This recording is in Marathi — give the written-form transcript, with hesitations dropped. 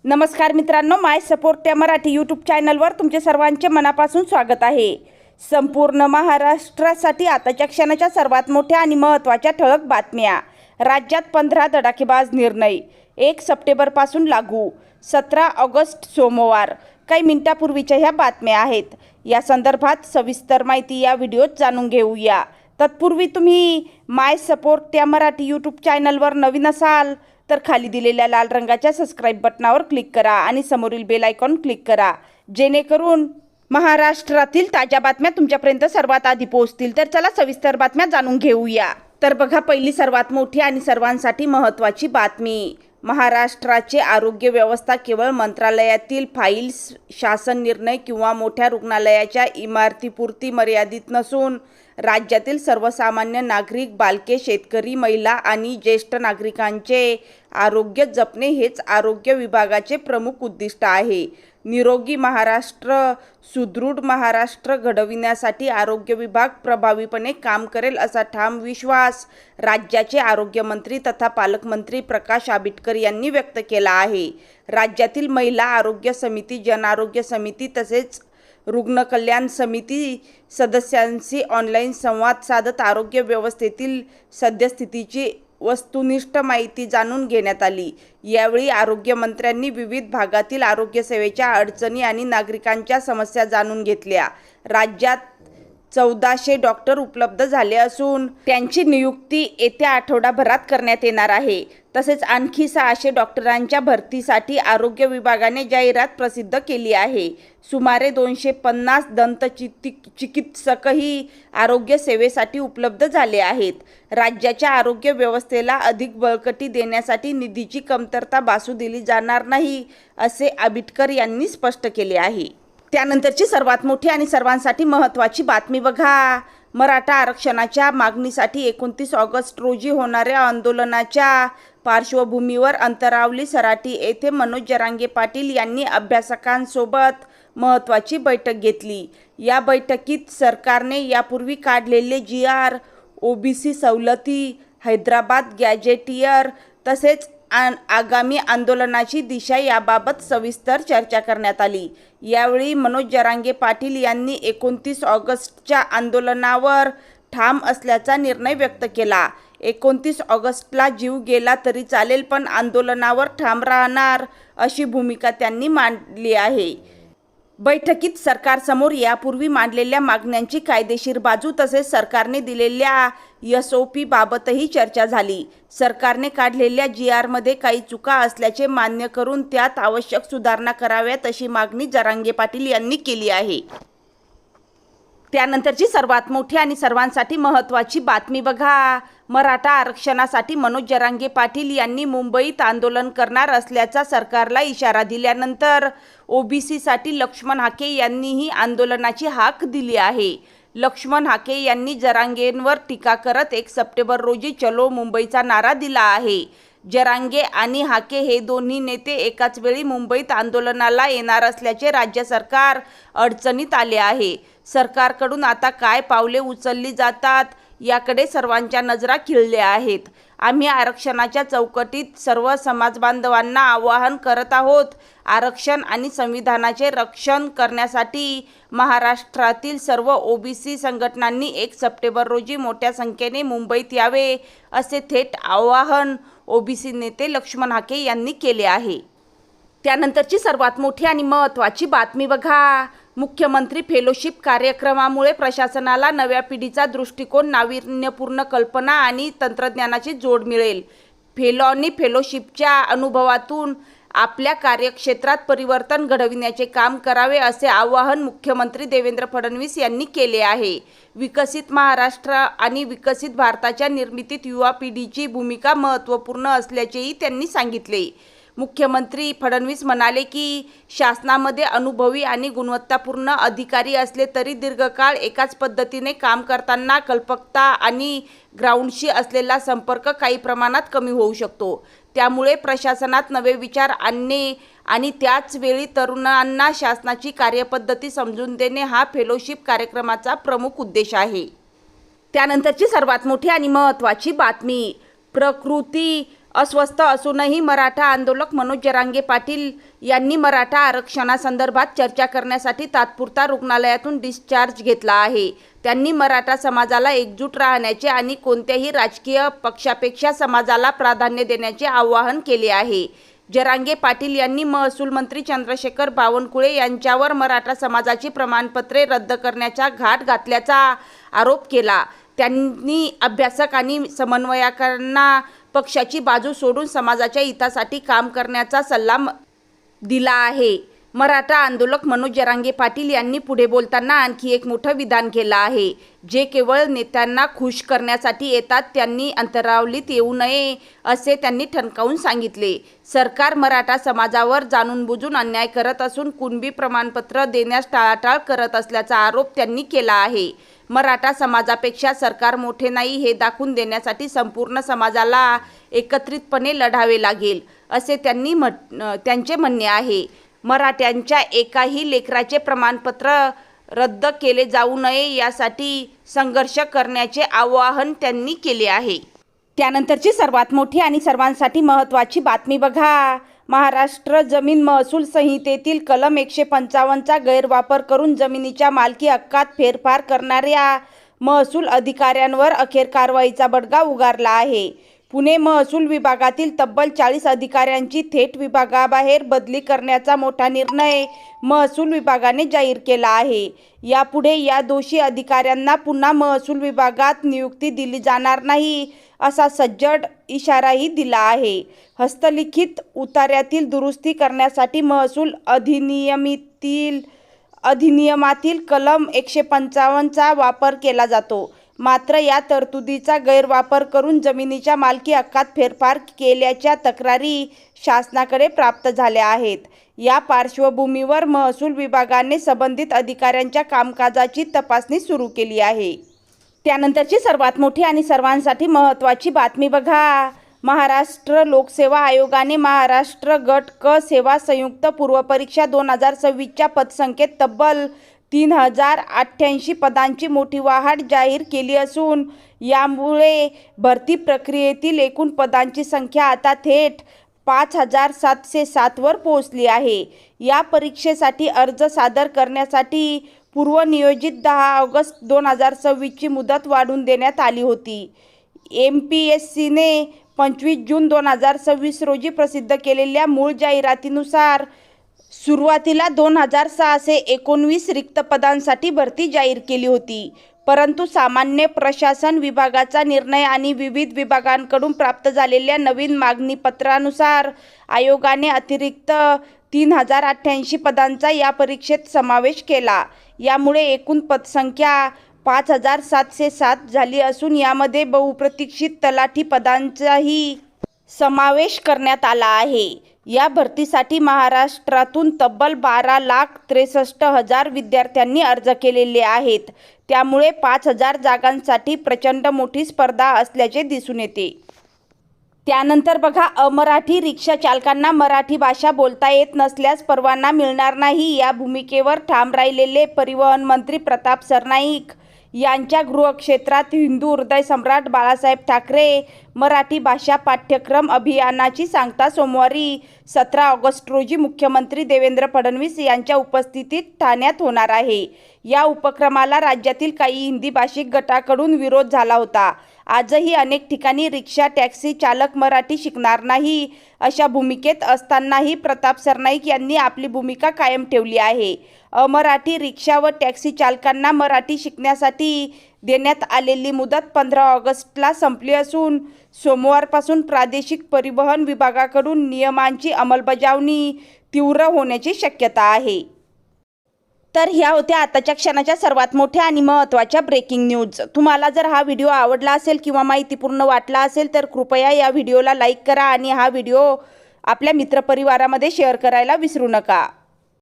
नमस्कार मित्रांनो, माय सपोर्ट या मराठी यूट्यूब चॅनलवर तुमचे सर्वांचे मनापासून स्वागत आहे। संपूर्ण महाराष्ट्रासाठी आताच्या क्षणाच्या सर्वात मोठ्या आणि महत्त्वाच्या ठळक बातम्या। राज्यात 15 धडाकेबाज निर्णय 1 सप्टेंबरपासून लागू। 17 ऑगस्ट सोमवार। काही मिनिटांपूर्वीच्या ह्या बातम्या आहेत। या संदर्भात सविस्तर माहिती या व्हिडिओत जाणून घेऊया। तत्पूर्वी तुम्ही माय सपोर्ट या मराठी यूट्यूब चॅनलवर नवीन असाल तर खाली दिलेल्या लाल रंगाच्या सबस्क्राइब बटनावर क्लिक करा आणि समोरील बेल आयकॉन क्लिक करा, जेणेकरून महाराष्ट्रातील ताज्या बातम्या तुमच्यापर्यंत सर्वात आधी पोहोचतील। तर चला सविस्तर बातम्या जाणून घेऊया। तर बघा, पहिली सर्वात मोठी आणि सर्वांसाठी महत्त्वाची बातमी। महाराष्ट्राचे आरोग्य व्यवस्था केवळ मंत्रालयातील फाईल्स, शासन निर्णय किंवा मोठ्या रुग्णालयाच्या इमारतीपुरती मर्यादित नसून राज्यातील सर्वसामान्य नागरिक, बालके, शेतकरी, महिला आणि ज्येष्ठ नागरिकांचे आरोग्य जपणे हेच आरोग्य विभागाचे प्रमुख उद्दिष्ट आहे। निरोगी महाराष्ट्र, सुदृढ महाराष्ट्र घडविण्यासाठी आरोग्य विभाग प्रभावीपणे काम करेल असा ठाम विश्वास राज्याचे आरोग्यमंत्री तथा पालकमंत्री प्रकाश आंबेडकर यांनी व्यक्त केला आहे। राज्यातील महिला आरोग्य समिती, जन आरोग्य समिती तसेच रुग्ण कल्याण समिती सदस्यांशी ऑनलाईन संवाद साधत आरोग्य व्यवस्थेतील सद्यस्थितीची वस्तुनिष्ठ माहिती जाणून घेण्यात आली। यावेळी आरोग्यमंत्र्यांनी विविध भागातील आरोग्य सेवेच्या अडचणी आणि नागरिकांच्या समस्या जाणून घेतल्या। राज्यात 1400 डॉक्टर उपलब्ध झाले असून त्यांची नियुक्ती येत्या आठवडाभरात करण्यात येणार आहे। तसेच आणखी 600 डॉक्टरांच्या भरतीसाठी आरोग्य विभागाने जाहिरात प्रसिद्ध केली आहे। सुमारे 250 दंतचिकित्सकही आरोग्य सेवेसाठी उपलब्ध झाले आहेत। राज्याच्या आरोग्य व्यवस्थेला अधिक बळकटी देण्यासाठी निधीची कमतरता भासू दिली जाणार नाही, असे आंबेडकर यांनी स्पष्ट केले आहे। त्यानंतरची सर्वात मोठी आणि सर्वांसाठी महत्त्वाची बातमी बघा। मराठा आरक्षणाच्या मागणीसाठी 29 ऑगस्ट रोजी होणाऱ्या आंदोलनाच्या पार्श्वभूमीवर अंतरावली सराटी येथे मनोज जरांगे पाटील यांनी अभ्यासकांसोबत महत्त्वाची बैठक घेतली। या बैठकीत सरकारने यापूर्वी काढलेले GR, OBC सवलती, हैदराबाद गॅजेटियर तसेच आगामी आंदोलनाची दिशा याबाबत सविस्तर चर्चा करण्यात आली। यावेळी मनोज जरांगे पाटील यांनी 29 ऑगस्टच्या आंदोलनावर ठाम असल्याचा निर्णय व्यक्त केला। 29 ऑगस्टला जीव गेला तरी चालेल, पण आंदोलनावर ठाम राहणार, अशी भूमिका त्यांनी मांडली आहे। बैठकीत सरकारसमोर यापूर्वी मांडलेल्या मागण्यांची कायदेशीर बाजू तसेच सरकारने दिलेल्या SOP बाबतही चर्चा झाली। सरकारने काढलेल्या GR मध्ये काही चुका असल्याचे मान्य करून त्यात आवश्यक सुधारणा कराव्यात, अशी मागणी जरांगे पाटील यांनी केली आहे। त्यानंतरची सर्वात मोठी आणि सर्वांसाठी महत्त्वाची बातमी बघा। मराठा आरक्षणासाठी मनोज जरांगे पाटील यांनी मुंबईत आंदोलन करणार असल्याचा सरकारला इशारा दिल्यानंतर OBC साठी लक्ष्मण हाके यांनीही आंदोलनाची हाक दिली आहे। लक्ष्मण हाके यांनी जरांगेंवर टीका करत 1 सप्टेंबर रोजी चलो मुंबईचा नारा दिला आहे। जरांगे आणि हाके हे दोन्ही नेते एकाच वेळी मुंबईत आंदोलनाला येणार असल्याचे राज्य सरकार अडचणीत आले आहे। सरकारकडून आता काय पावले उचलली जातात याकडे सर्वांच्या नजरा खिळल्या आहेत। आम्ही आरक्षणाच्या चौकटीत सर्व समाजबांधवांना आवाहन करत आहोत। आरक्षण आणि संविधानाचे रक्षण करण्यासाठी महाराष्ट्रातील सर्व OBC संघटनांनी 1 सप्टेंबर रोजी मोठ्या संख्येने मुंबईत यावे, असे थेट आवाहन OBC नेते लक्ष्मण हाके यांनी केले आहे। त्यानंतरची सर्वात मोठी आणि महत्त्वाची बातमी बघा। मुख्यमंत्री फेलोशिप कार्यक्रमामुळे प्रशासनाला नव्या पिढीचा दृष्टिकोन, नाविन्यपूर्ण कल्पना आणि तंत्रज्ञानाची जोड मिळेल। फेलोनी फेलोशिपच्या अनुभवातून आपल्या कार्यक्षेत्रात परिवर्तन घडविण्याचे काम करावे, असे आवाहन मुख्यमंत्री देवेंद्र फडणवीस यांनी केले आहे। विकसित महाराष्ट्र आणि विकसित भारताच्या निर्मितीत युवा पिढीची भूमिका महत्त्वपूर्ण असल्याचेही त्यांनी सांगितले। मुख्यमंत्री फडणवीस म्हणाले की शासनामध्ये अनुभवी आणि गुणवत्तापूर्ण अधिकारी असले तरी दीर्घकाळ एकाच पद्धतीने काम करताना कल्पकता आणि ग्राउंडशी असलेला संपर्क काही प्रमाणात कमी होऊ शकतो। त्यामुळे प्रशासनात नवे विचार आणणे आणि त्याच वेळी तरुणांना शासनाची कार्यपद्धती समजून देणे हा फेलोशिप कार्यक्रमाचा प्रमुख उद्देश आहे। त्यानंतरची सर्वात मोठी आणि महत्त्वाची बातमी। प्रकृती अस्वस्थ असूनही मराठा आंदोलक मनोज जरांगे पाटील यांनी मराठा आरक्षणासंदर्भात चर्चा करण्यासाठी तात्पुरता रुग्णालयातून डिस्चार्ज घेतला आहे. त्यांनी मराठा समाजाला एकजूट राहण्याचे आणि कोणत्याही राजकीय पक्षापेक्षा समाजाला प्राधान्य देण्याचे आवाहन केले आहे. जरांगे पाटील यांनी महसूल मंत्री चंद्रशेखर बावनकुळे यांच्यावर मराठा समाजाची प्रमाणपत्रे रद्द करण्याचा घाट घातल्याचा आरोप केला. त्यांनी अभ्यासक आणि समन्वयकांना पक्षाची बाजू सोडून समाजाच्या हितासाठी काम करण्याचा सल्ला दिला आहे. मराठा आंदोलक मनोज जरांगे पाटील यांनी पुढे बोलताना आणखी एक मोठं विधान केलं आहे. जे केवळ नेत्यांना खुश करण्यासाठी येतात त्यांनी अंतरावलीत येऊ नये असे त्यांनी ठणकावून सांगितले. सरकार मराठा समाजावर जाणूनबुजून अन्याय करत असून कुणबी प्रमाणपत्र देण्यास टाळाटाळ करत असल्याचा आरोप त्यांनी केला आहे. मराठा समाजापेक्षा सरकार मोठे नाही हे दाखवून देण्यासाठी संपूर्ण समाजाला एकत्रितपणे लढावे लागेल असे त्यांचे म्हणणे आहे. मराठ्यांच्या एकाही लेकराचे प्रमाणपत्र रद्द केले जाऊ नये यासाठी संघर्ष करण्याचे आवाहन त्यांनी केले आहे. त्यानंतरची सर्वात मोठी आणि सर्वांसाठी महत्त्वाची बातमी बघा. महाराष्ट्र जमीन महसूल संहितेतील कलम 155चा गैरवापर करून जमिनीच्या मालकी हक्कात फेरफार करणाऱ्या महसूल अधिकाऱ्यांवर अखेर कारवाईचा बडगा उगारला आहे. पुणे महसूल विभागातील तब्बल 40 अधिकाऱ्यांची थेट विभागाबाहेर बदली करण्याचा मोठा निर्णय महसूल विभागाने जाहीर केला आहे. यापुढे या दोषी अधिकाऱ्यांना पुन्हा महसूल विभागात नियुक्ती दिली जाणार नाही असा सज्जड इशाराही दिला आहे. हस्तलिखित उतार्यातील दुरुस्ती करण्यासाठी महसूल अधिनियमातील कलम 155चा वापर केला जातो. मात्र या तरतुदीचा गैरवापर करून जमिनीच्या मालकी हक्कात फेरफार केल्याच्या तक्रारी शासनाकडे प्राप्त झाल्या आहेत. या पार्श्वभूमीवर महसूल विभागाने संबंधित अधिकाऱ्यांच्या कामकाजाची तपासणी सुरू केली आहे. त्यानंतरची सर्वात मोठी आणि सर्वांसाठी महत्त्वाची बातमी बघा. महाराष्ट्र लोकसेवा आयोगाने महाराष्ट्र गट क सेवा संयुक्त पूर्वपरीक्षा 2026च्या पदसंख्येत तब्बल 3088 पदांची मोठी वाढ जाहीर केली असून यामुळे भरती प्रक्रियेतील एकूण पदांची संख्या आता थेट 5707 वर पोहोचली आहे. या परीक्षेसाठी अर्ज सादर करण्यासाठी पूर्वनियोजित 10 ऑगस्ट 2026ची मुदत वाढवून देण्यात आली होती. MPSCने 25 जून 2026 रोजी प्रसिद्ध केलेल्या मूळ जाहिरातीनुसार सुरुवातीला 2619 रिक्त पदांसाठी भरती जाहीर केली होती. परंतु सामान्य प्रशासन विभागाचा निर्णय आणि विविध विभागांकडून प्राप्त झालेल्या नवीन मागणीपत्रानुसार आयोगाने अतिरिक्त 3088 पदांचा या परीक्षेत समावेश केला. यामुळे एकूण पदसंख्या 5707 झाली असून यामध्ये बहुप्रतीक्षित तलाठी पदांचाही समावेश करण्यात आला आहे. या भरतीसाठी महाराष्ट्रातून तब्बल 12,63,000 विद्यार्थ्यांनी अर्ज केलेले आहेत. त्यामुळे 5000 जागांसाठी प्रचंड मोठी स्पर्धा असल्याचे दिसून येते. त्यानंतर बघा, अमराठी रिक्षा चालकांना मराठी भाषा बोलता येत नसल्यास परवाना मिळणार नाही. या भूमिकेवर ठाम राहिलेले परिवहन मंत्री प्रताप सरनाईक यांच्या गृहक्षेत्रात हिंदू हृदय सम्राट बाळासाहेब ठाकरे मराठी भाषा पाठ्यक्रम अभियानाची सांगता सोमवारी 17 ऑगस्ट रोजी मुख्यमंत्री देवेंद्र फडणवीस यांच्या उपस्थितीत ठाण्यात होणार आहे. या उपक्रमाला राज्यातील काही हिंदी भाषिक गटाकडून विरोध झाला होता. आजही अनेक ठिकाणी रिक्षा टॅक्सी चालक मराठी शिकणार नाही अशा भूमिकेत असतानाही प्रताप सरनाईक यांनी आपली भूमिका कायम ठेवली आहे. अमराठी रिक्षा व टॅक्सी चालकांना मराठी शिकण्यासाठी देण्यात आलेली मुदत 15 ऑगस्टला संपली असून सोमवारपासून प्रादेशिक परिवहन विभागाकडून नियमांची अंमलबजावणी तीव्र होण्याची शक्यता आहे. तर ह्या होत्या आताच्या क्षणाच्या सर्वात मोठ्या आणि महत्त्वाच्या ब्रेकिंग न्यूज. तुम्हाला जर हा व्हिडिओ आवडला असेल किंवा माहितीपूर्ण वाटला असेल तर कृपया या व्हिडिओला लाईक करा आणि हा व्हिडिओ आपल्या मित्रपरिवारामध्ये शेअर करायला विसरू नका.